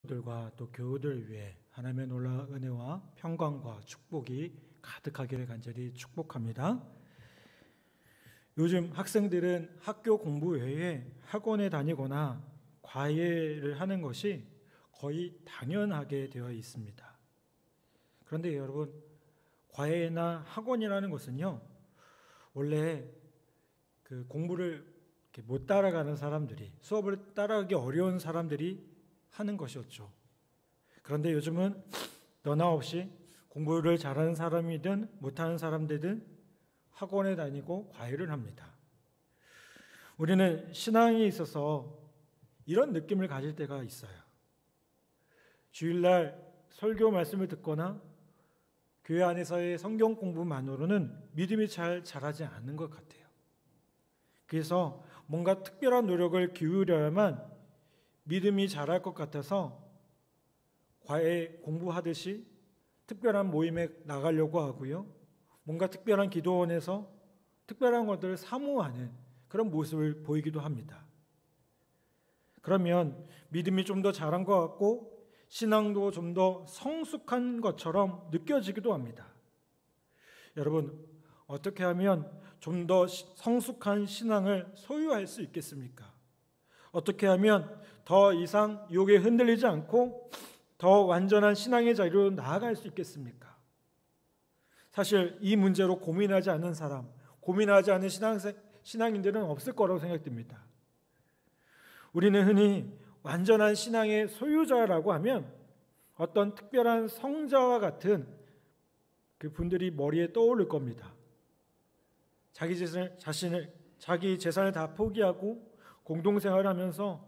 들과 또 교우들 위해 하나님의 놀라운 은혜와 평강과 축복이 가득하기를 간절히 축복합니다. 요즘 학생들은 학교 공부 외에 학원에 다니거나 과외를 하는 것이 거의 당연하게 되어 있습니다. 그런데 여러분, 과외나 학원이라는 것은요, 원래 그 공부를 못 따라가는 사람들이, 수업을 따라가기 어려운 사람들이 하는 것이었죠. 그런데 요즘은 너나 없이 공부를 잘하는 사람이든 못하는 사람들은 학원에 다니고 과외를 합니다. 우리는 신앙에 있어서 이런 느낌을 가질 때가 있어요. 주일날 설교 말씀을 듣거나 교회 안에서의 성경 공부만으로는 믿음이 잘 자라지 않는 것 같아요. 그래서 뭔가 특별한 노력을 기울여야만 믿음이 자랄 것 같아서 과외 공부하듯이 특별한 모임에 나가려고 하고요. 뭔가 특별한 기도원에서 특별한 것들을 사모하는 그런 모습을 보이기도 합니다. 그러면 믿음이 좀 더 자란 것 같고 신앙도 좀 더 성숙한 것처럼 느껴지기도 합니다. 여러분, 어떻게 하면 좀 더 성숙한 신앙을 소유할 수 있겠습니까? 어떻게 하면 더 이상 유혹에 흔들리지 않고 더 완전한 신앙의 자리로 나아갈 수 있겠습니까? 사실 이 문제로 고민하지 않는 사람, 고민하지 않는 신앙인들은 없을 거라고 생각됩니다. 우리는 흔히 완전한 신앙의 소유자라고 하면 어떤 특별한 성자와 같은 그 분들이 머리에 떠오를 겁니다. 자기 재산을 다 포기하고 공동생활을 하면서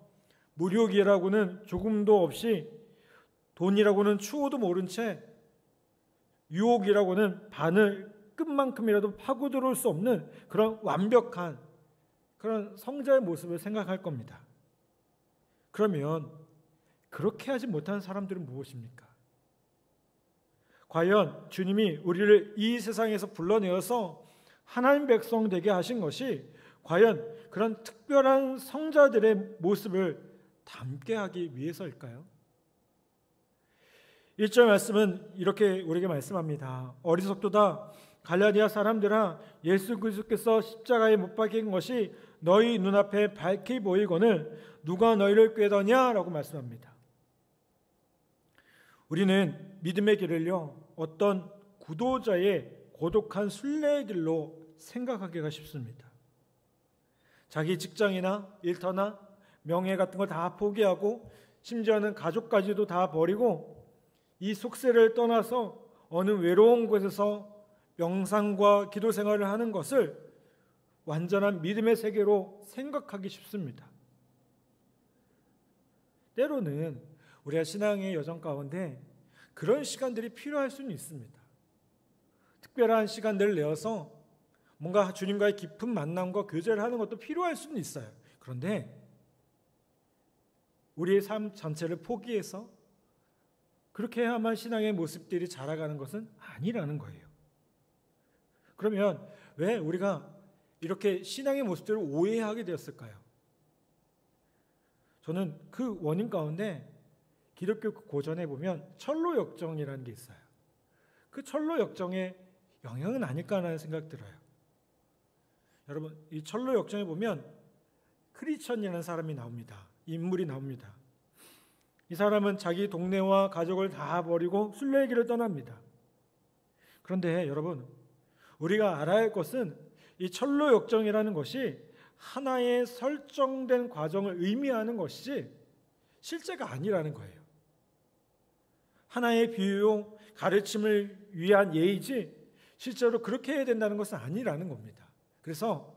무료기라고는 조금도 없이 돈이라고는 추호도 모른 채 유혹이라고는 바늘 끝만큼이라도 파고 들어올 수 없는 그런 완벽한 그런 성자의 모습을 생각할 겁니다. 그러면 그렇게 하지 못하는 사람들은 무엇입니까? 과연 주님이 우리를 이 세상에서 불러내어서 하나님 백성 되게 하신 것이 과연 그런 특별한 성자들의 모습을 담게 하기 위해서일까요? 1절 말씀은 이렇게 우리에게 말씀합니다. 어리석도다 갈라디아 사람들아, 예수 그리스도께서 십자가에 못 박힌 것이 너희 눈앞에 밝히 보이거늘 누가 너희를 꾀더냐? 라고 말씀합니다. 우리는 믿음의 길을요, 어떤 구도자의 고독한 순례의 길로 생각하기가 쉽습니다. 자기 직장이나 일터나 명예 같은 걸 다 포기하고 심지어는 가족까지도 다 버리고 이 속세를 떠나서 어느 외로운 곳에서 명상과 기도 생활을 하는 것을 완전한 믿음의 세계로 생각하기 쉽습니다. 때로는 우리가 신앙의 여정 가운데 그런 시간들이 필요할 수는 있습니다. 특별한 시간들을 내어서 뭔가 주님과의 깊은 만남과 교제를 하는 것도 필요할 수는 있어요. 그런데 우리의 삶 전체를 포기해서 그렇게 해야만 신앙의 모습들이 자라가는 것은 아니라는 거예요. 그러면 왜 우리가 이렇게 신앙의 모습들을 오해하게 되었을까요? 저는 그 원인 가운데 기독교 고전에 보면 철로 역정이라는 게 있어요. 그 철로 역정의 영향은 아닐까 하는 생각 들어요. 여러분, 이 철로 역정에 보면 크리스천이라는 사람이 나옵니다. 인물이 나옵니다. 이 사람은 자기 동네와 가족을 다 버리고 순례의 길을 떠납니다. 그런데 여러분, 우리가 알아야 할 것은 이 철로 역정이라는 것이 하나의 설정된 과정을 의미하는 것이지 실제가 아니라는 거예요. 하나의 비유용 가르침을 위한 예이지 실제로 그렇게 해야 된다는 것은 아니라는 겁니다. 그래서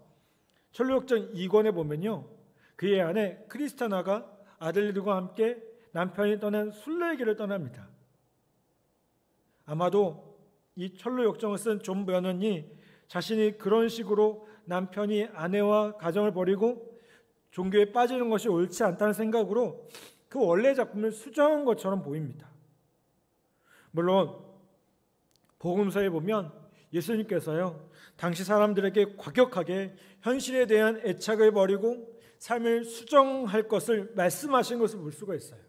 철로역정 2권에 보면요, 그의 아내 크리스타나가 아들들과 함께 남편이 떠난 순례의 길을 떠납니다. 아마도 이 철로역정을 쓴 존 버넌이 자신이 그런 식으로 남편이 아내와 가정을 버리고 종교에 빠지는 것이 옳지 않다는 생각으로 그 원래 작품을 수정한 것처럼 보입니다. 물론 복음서에 보면 예수님께서요, 당시 사람들에게 과격하게 현실에 대한 애착을 버리고 삶을 수정할 것을 말씀하신 것을 볼 수가 있어요.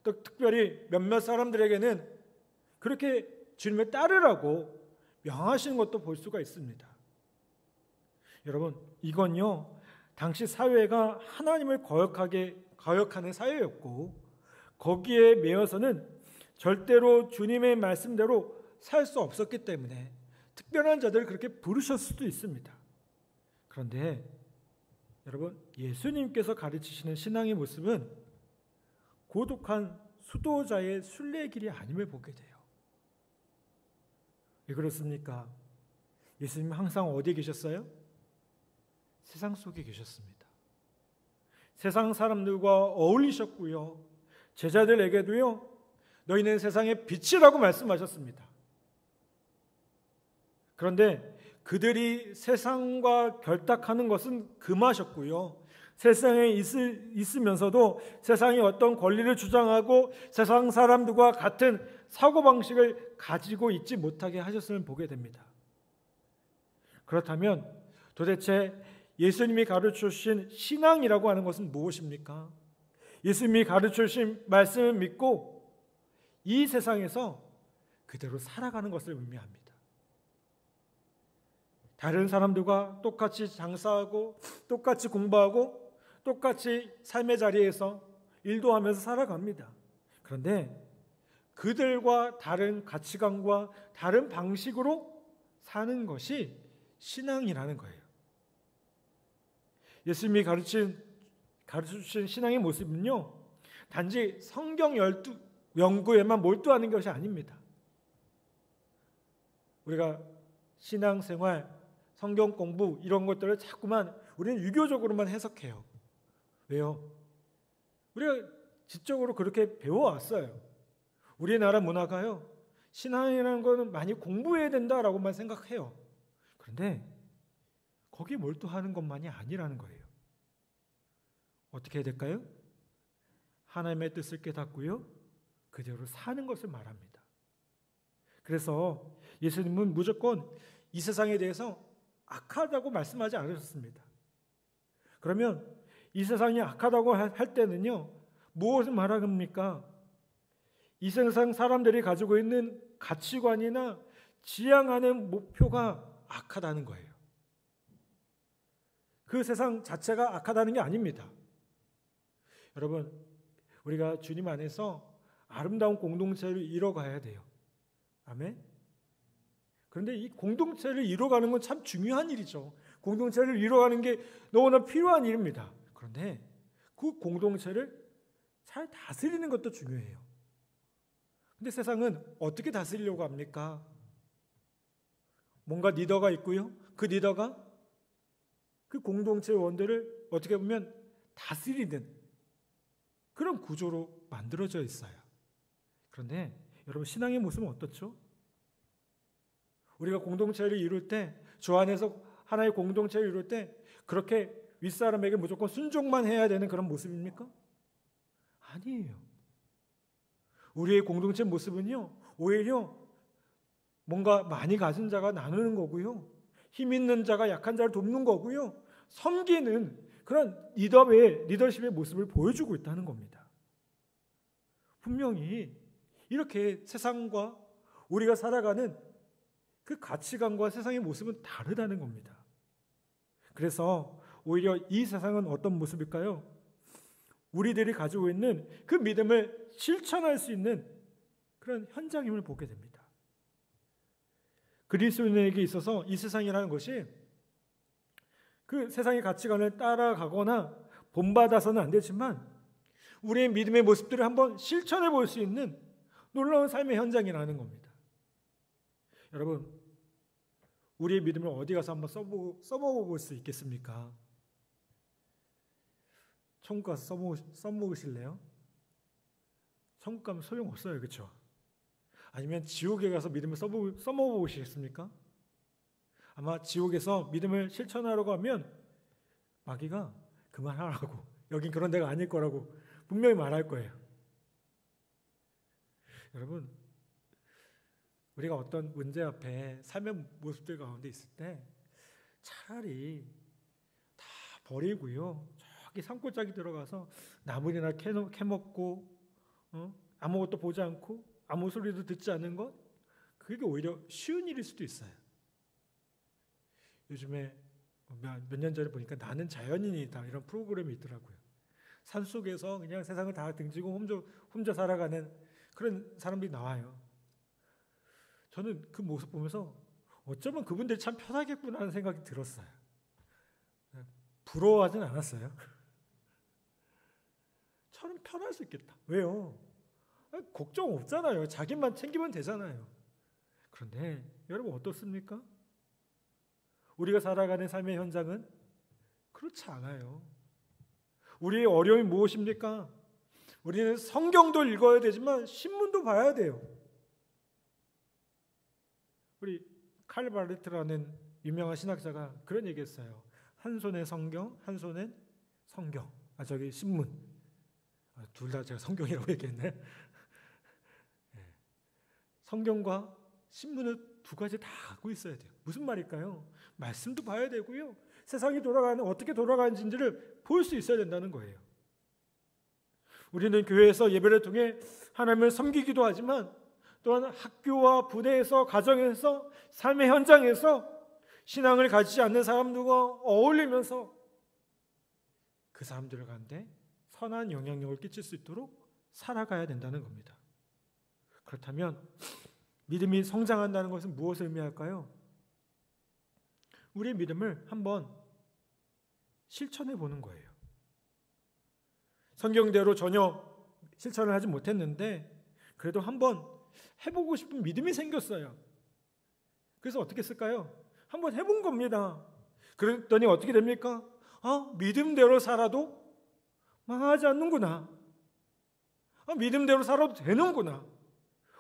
또 특별히 몇몇 사람들에게는 그렇게 주님을 따르라고 명하시는 것도 볼 수가 있습니다. 여러분, 이건요 당시 사회가 하나님을 거역하는 사회였고 거기에 매여서는 절대로 주님의 말씀대로 살 수 없었기 때문에 특별한 자들을 그렇게 부르셨을 수도 있습니다. 그런데 여러분, 예수님께서 가르치시는 신앙의 모습은 고독한 수도자의 순례길이 아님을 보게 돼요. 왜 그렇습니까? 예수님 항상 어디에 계셨어요? 세상 속에 계셨습니다. 세상 사람들과 어울리셨고요. 제자들에게도요, 너희는 세상의 빛이라고 말씀하셨습니다. 그런데 그들이 세상과 결탁하는 것은 금하셨고요. 세상에 있으면서도 세상이 어떤 권리를 주장하고 세상 사람들과 같은 사고방식을 가지고 있지 못하게 하셨음을 보게 됩니다. 그렇다면 도대체 예수님이 가르쳐주신 신앙이라고 하는 것은 무엇입니까? 예수님이 가르쳐주신 말씀을 믿고 이 세상에서 그대로 살아가는 것을 의미합니다. 다른 사람들과 똑같이 장사하고 똑같이 공부하고 똑같이 삶의 자리에서 일도 하면서 살아갑니다. 그런데 그들과 다른 가치관과 다른 방식으로 사는 것이 신앙이라는 거예요. 예수님이 가르쳐주신 신앙의 모습은요, 단지 성경 연구에만 몰두하는 것이 아닙니다. 우리가 신앙생활, 성경 공부 이런 것들을 자꾸만 우리는 유교적으로만 해석해요. 왜요? 우리가 지적으로 그렇게 배워왔어요. 우리나라 문화가요, 신앙이라는 것은 많이 공부해야 된다라고만 생각해요. 그런데 거기에 몰두하는 것만이 아니라는 거예요. 어떻게 해야 될까요? 하나님의 뜻을 깨닫고요, 그대로 사는 것을 말합니다. 그래서 예수님은 무조건 이 세상에 대해서 악하다고 말씀하지 않으셨습니다. 그러면 이 세상이 악하다고 할 때는요, 무엇을 말합니까? 이 세상 사람들이 가지고 있는 가치관이나 지향하는 목표가 악하다는 거예요. 그 세상 자체가 악하다는 게 아닙니다. 여러분, 우리가 주님 안에서 아름다운 공동체를 이뤄가야 돼요. 아멘? 그런데 이 공동체를 이뤄가는 건 참 중요한 일이죠. 공동체를 이뤄가는 게 너무나 필요한 일입니다. 그런데 그 공동체를 잘 다스리는 것도 중요해요. 근데 세상은 어떻게 다스리려고 합니까? 뭔가 리더가 있고요. 그 리더가 그 공동체의 원들을 어떻게 보면 다스리는 그런 구조로 만들어져 있어요. 그런데 여러분, 신앙의 모습은 어떻죠? 우리가 공동체를 이룰 때, 주 안에서 하나의 공동체를 이룰 때 그렇게 윗사람에게 무조건 순종만 해야 되는 그런 모습입니까? 아니에요. 우리의 공동체 모습은요, 오히려 뭔가 많이 가진 자가 나누는 거고요, 힘 있는 자가 약한 자를 돕는 거고요, 섬기는 그런 리더십의 모습을 보여주고 있다는 겁니다. 분명히 이렇게 세상과 우리가 살아가는 그 가치관과 세상의 모습은 다르다는 겁니다. 그래서 오히려 이 세상은 어떤 모습일까요? 우리들이 가지고 있는 그 믿음을 실천할 수 있는 그런 현장임을 보게 됩니다. 그리스도인에게 있어서 이 세상이라는 것이 그 세상의 가치관을 따라가거나 본받아서는 안 되지만 우리의 믿음의 모습들을 한번 실천해 볼 수 있는 놀라운 삶의 현장이라는 겁니다. 여러분, 우리의 믿음을 어디 가서 한번 써먹을 수 있겠습니까? 천국 가서 써먹으실래요? 천국 가면 소용없어요. 그렇죠? 아니면 지옥에 가서 믿음을 써먹어보시겠습니까? 아마 지옥에서 믿음을 실천하려고 하면 마귀가 그만하라고, 여긴 그런 데가 아닐 거라고 분명히 말할 거예요. 여러분, 우리가 어떤 문제 앞에 삶의 모습들 가운데 있을 때 차라리 다 버리고요, 저기 산골짜기 들어가서 나물이나 캐먹고 아무것도 보지 않고 아무 소리도 듣지 않는 것, 그게 오히려 쉬운 일일 수도 있어요. 요즘에 몇 년 전에 보니까 나는 자연인이다 이런 프로그램이 있더라고요. 산속에서 그냥 세상을 다 등지고 혼자 살아가는 그런 사람들이 나와요. 저는 그 모습 보면서 어쩌면 그분들이 참 편하겠구나 하는 생각이 들었어요. 부러워하진 않았어요. 저는 편할 수 있겠다. 왜요? 걱정 없잖아요. 자기만 챙기면 되잖아요. 그런데 여러분 어떻습니까? 우리가 살아가는 삶의 현장은 그렇지 않아요. 우리의 어려움이 무엇입니까? 우리는 성경도 읽어야 되지만 신문도 봐야 돼요. 우리 칼 바르트라는 유명한 신학자가 그런 얘기했어요. 한 손에 성경, 한 손엔 성경. 저기 신문. 둘 다 제가 성경이라고 얘기했네. 성경과 신문을 두 가지 다 갖고 있어야 돼요. 무슨 말일까요? 말씀도 봐야 되고요. 세상이 어떻게 돌아가는지를 볼 수 있어야 된다는 거예요. 우리는 교회에서 예배를 통해 하나님을 섬기기도 하지만 또한 학교와 부대에서, 가정에서, 삶의 현장에서 신앙을 가지지 않는 사람들과 어울리면서 그 사람들 가운데 선한 영향력을 끼칠 수 있도록 살아가야 된다는 겁니다. 그렇다면 믿음이 성장한다는 것은 무엇을 의미할까요? 우리의 믿음을 한번 실천해 보는 거예요. 성경대로 전혀 실천을 하지 못했는데 그래도 한번 해보고 싶은 믿음이 생겼어요. 그래서 어떻게 했을까요? 한번 해본 겁니다. 그랬더니 어떻게 됩니까? 믿음대로 살아도 망하지 않는구나. 믿음대로 살아도 되는구나.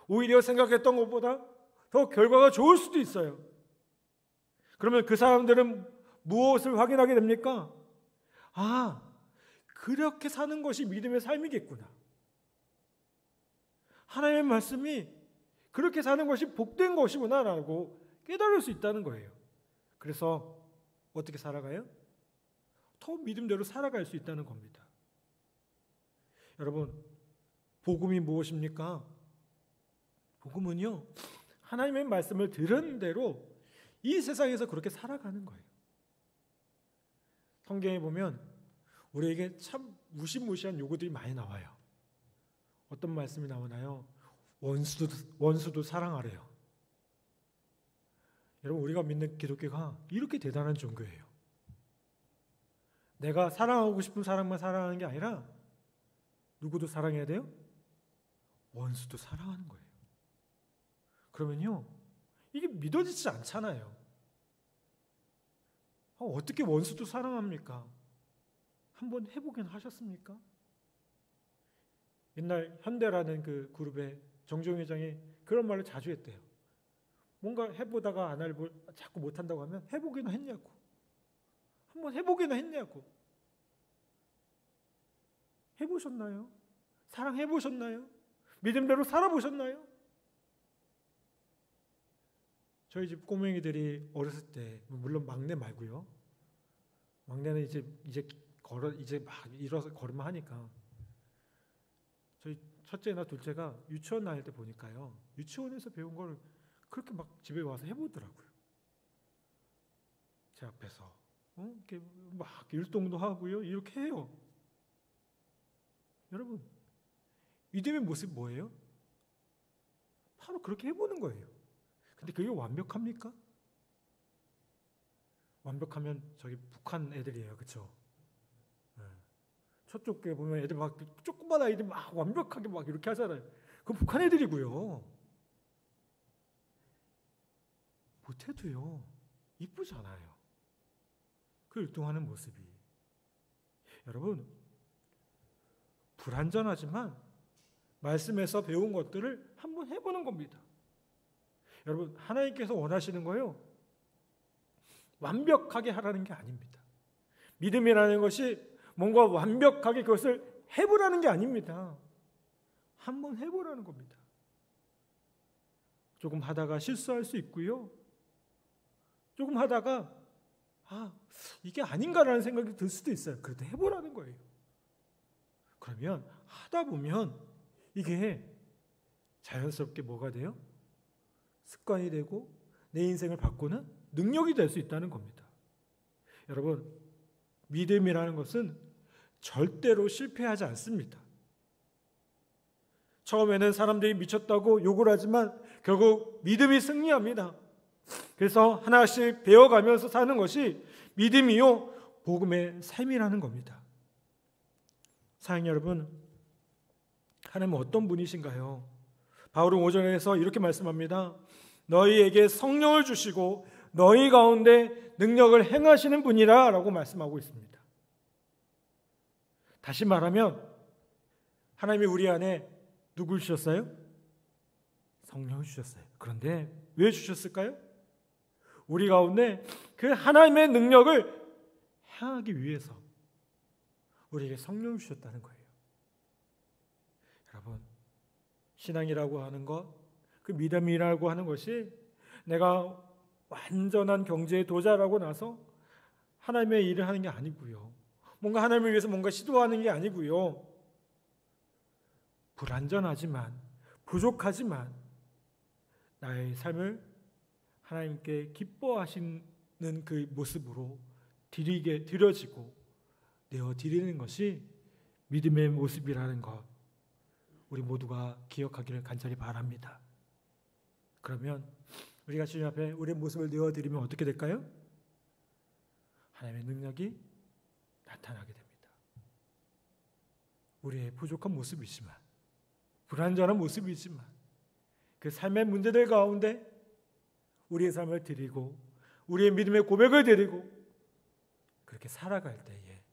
오히려 생각했던 것보다 더 결과가 좋을 수도 있어요. 그러면 그 사람들은 무엇을 확인하게 됩니까? 그렇게 사는 것이 믿음의 삶이겠구나. 하나님의 말씀이 그렇게 사는 것이 복된 것이구나라고 깨달을 수 있다는 거예요. 그래서 어떻게 살아가요? 더 믿음대로 살아갈 수 있다는 겁니다. 여러분, 복음이 무엇입니까? 복음은요, 하나님의 말씀을 들은 대로 이 세상에서 그렇게 살아가는 거예요. 성경에 보면 우리에게 참 무시무시한 요구들이 많이 나와요. 어떤 말씀이 나오나요? 원수도 사랑하래요. 여러분, 우리가 믿는 기독교가 이렇게 대단한 종교예요. 내가 사랑하고 싶은 사람만 사랑하는 게 아니라 누구도 사랑해야 돼요? 원수도 사랑하는 거예요. 그러면요, 이게 믿어지지 않잖아요. 어떻게 원수도 사랑합니까? 한번 해보긴 하셨습니까? 옛날 현대라는 그 그룹의 정종 회장이 그런 말을 자주 했대요. 뭔가 해보다가 안 하고 자꾸 못한다고 하면 해보기나 했냐고. 한번 해보기나 했냐고. 해보셨나요? 사랑해보셨나요? 믿음대로 살아보셨나요? 저희 집 꼬맹이들이 어렸을 때, 물론 막내 말고요. 막내는 이제 막 일어서 걸으면 하니까. 저희 첫째나 둘째가 유치원 다닐 때 보니까요. 유치원에서 배운 걸 그렇게 막 집에 와서 해보더라고요. 제 앞에서. 이렇게 막 율동도 하고요. 이렇게 해요. 여러분, 믿음의 모습 뭐예요? 바로 그렇게 해보는 거예요. 근데 그게 완벽합니까? 완벽하면 저기 북한 애들이에요. 그렇죠? 저쪽 에 보면 애들 막 조그만 아이들 막 완벽하게 막 이렇게 하잖아요. 그건 북한 애들이고요. 못해도요, 이쁘잖아요. 그 율동하는 모습이. 여러분, 불완전하지만 말씀에서 배운 것들을 한번 해보는 겁니다. 여러분, 하나님께서 원하시는 거요, 완벽하게 하라는 게 아닙니다. 믿음이라는 것이 뭔가 완벽하게 그것을 해보라는 게 아닙니다. 한번 해보라는 겁니다. 조금 하다가 실수할 수 있고요. 조금 하다가 이게 아닌가라는 생각이 들 수도 있어요. 그래도 해보라는 거예요. 그러면 하다 보면 이게 자연스럽게 뭐가 돼요? 습관이 되고 내 인생을 바꾸는 능력이 될 수 있다는 겁니다. 여러분, 믿음이라는 것은 절대로 실패하지 않습니다. 처음에는 사람들이 미쳤다고 욕을 하지만 결국 믿음이 승리합니다. 그래서 하나씩 배워가면서 사는 것이 믿음이요 복음의 삶이라는 겁니다. 사랑하는 여러분, 하나님은 어떤 분이신가요? 바울은 5절에서 이렇게 말씀합니다. 너희에게 성령을 주시고 너희 가운데 능력을 행하시는 분이라 라고 말씀하고 있습니다. 다시 말하면 하나님이 우리 안에 누굴 주셨어요? 성령을 주셨어요. 그런데 왜 주셨을까요? 우리 가운데 그 하나님의 능력을 행하기 위해서 우리에게 성령을 주셨다는 거예요. 여러분, 신앙이라고 하는 것, 그 믿음이라고 하는 것이 내가 완전한 경제에 도달하고 나서 하나님의 일을 하는 게 아니고요. 뭔가 하나님을 위해서 뭔가 시도하는 게 아니고요. 불완전하지만, 부족하지만 나의 삶을 하나님께 기뻐하시는 그 모습으로 드려지고 내어드리는 것이 믿음의 모습이라는 것, 우리 모두가 기억하기를 간절히 바랍니다. 그러면 우리가 주님 앞에 우리의 모습을 내어드리면 어떻게 될까요? 하나님의 능력이 나타나게 됩니다. 우리의 부족한 모습이지만, 불완전한 모습이지만 그 삶의 문제들 가운데 우리의 삶을 드리고 우리의 믿음의 고백을 드리고 그렇게 살아갈 때에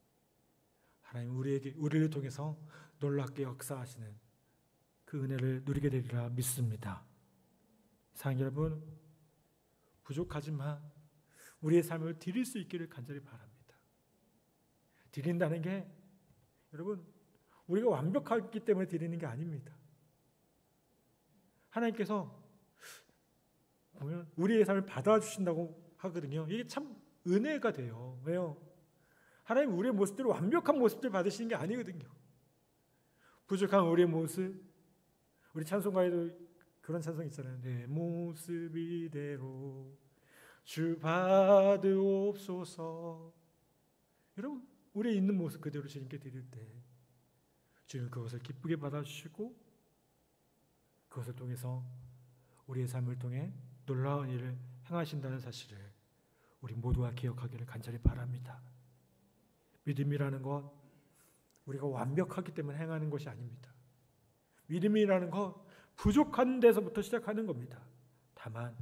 하나님 우리를 통해서 놀랍게 역사하시는 그 은혜를 누리게 되리라 믿습니다. 사랑하는 여러분, 부족하지만 우리의 삶을 드릴 수 있기를 간절히 바랍니다. 드린다는 게 여러분, 우리가 완벽하기 때문에 드리는 게 아닙니다. 하나님께서 보면 우리의 삶을 받아주신다고 하거든요. 이게 참 은혜가 돼요. 왜요? 하나님 우리의 모습들을 완벽한 모습들 받으시는 게 아니거든요. 부족한 우리의 모습, 우리 찬송가에도 그런 찬송 있잖아요. 내 모습 이대로 주 받으옵소서. 여러분, 우리의 있는 모습 그대로 주님께 드릴 때 주님 그것을 기쁘게 받아주시고 그것을 통해서 우리의 삶을 통해 놀라운 일을 행하신다는 사실을 우리 모두가 기억하기를 간절히 바랍니다. 믿음이라는 것, 우리가 완벽하기 때문에 행하는 것이 아닙니다. 믿음이라는 것, 부족한 데서부터 시작하는 겁니다. 다만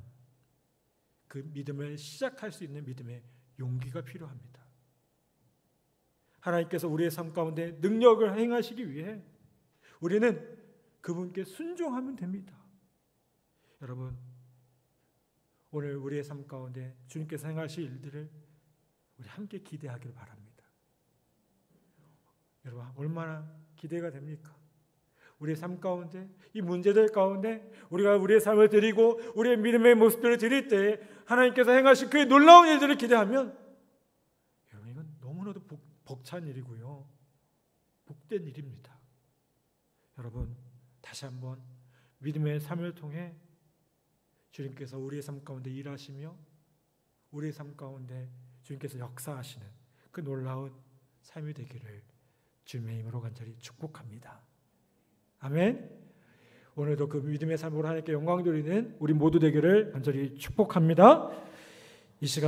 그 믿음을 시작할 수 있는 믿음의 용기가 필요합니다. 하나님께서 우리의 삶 가운데 능력을 행하시기 위해 우리는 그분께 순종하면 됩니다. 여러분, 오늘 우리의 삶 가운데 주님께서 행하실 일들을 우리 함께 기대하기를 바랍니다. 여러분, 얼마나 기대가 됩니까? 우리의 삶 가운데, 이 문제들 가운데 우리가 우리의 삶을 드리고 우리의 믿음의 모습들을 드릴 때 하나님께서 행하실 그 놀라운 일들을 기대하면 여러분, 이건 너무나도 벅찬 일이고요, 복된 일입니다. 여러분, 다시 한번 믿음의 삶을 통해 주님께서 우리의 삶 가운데 일하시며 우리의 삶 가운데 주님께서 역사하시는 그 놀라운 삶이 되기를 주님의 이름으로 간절히 축복합니다. 아멘. 오늘도 그 믿음의 삶으로 하나님께 영광 돌리는 우리 모두 되기를 간절히 축복합니다. 이 시간